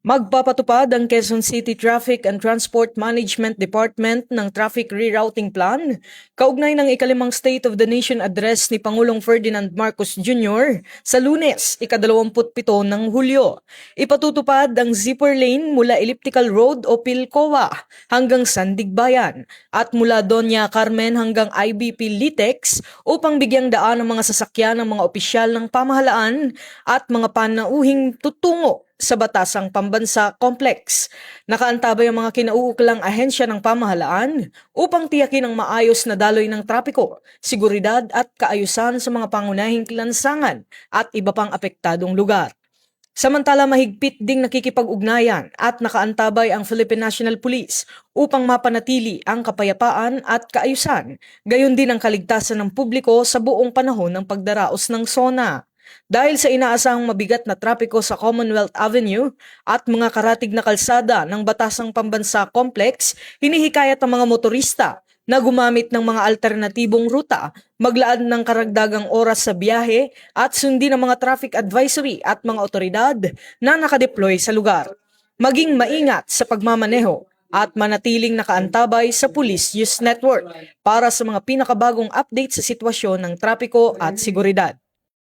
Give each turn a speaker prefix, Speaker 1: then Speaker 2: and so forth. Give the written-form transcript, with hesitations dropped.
Speaker 1: Magpapatupad ang Quezon City Traffic and Transport Management Department ng Traffic Rerouting Plan kaugnay ng ikalimang State of the Nation Address ni Pangulong Ferdinand Marcos Jr. sa Lunes, ika-27 ng Hulyo. Ipatutupad ang zipper lane mula Elliptical Road o Pilcoa hanggang Sandigbayan at mula Doña Carmen hanggang IBP Litex upang bigyang daan ang mga sasakyan ng mga opisyal ng pamahalaan at mga panauhing tutungo sa Batasang Pambansa Complex. Nakaantabay ang mga kinauukulang ahensya ng pamahalaan upang tiyakin ang maayos na daloy ng trapiko, seguridad at kaayusan sa mga pangunahing lansangan at iba pang apektadong lugar. Samantala mahigpit ding nakikipag-ugnayan at nakaantabay ang Philippine National Police upang mapanatili ang kapayapaan at kaayusan, gayon din ang kaligtasan ng publiko sa buong panahon ng pagdaraos ng SONA. Dahil sa inaasahang mabigat na trapiko sa Commonwealth Avenue at mga karatig na kalsada ng Batasang Pambansa Complex, hinihikayat ang mga motorista na gumamit ng mga alternatibong ruta, maglaan ng karagdagang oras sa biyahe at sundin ang mga traffic advisory at mga otoridad na nakadeploy sa lugar. Maging maingat sa pagmamaneho at manatiling nakaantabay sa Police Use Network para sa mga pinakabagong update sa sitwasyon ng trapiko at seguridad.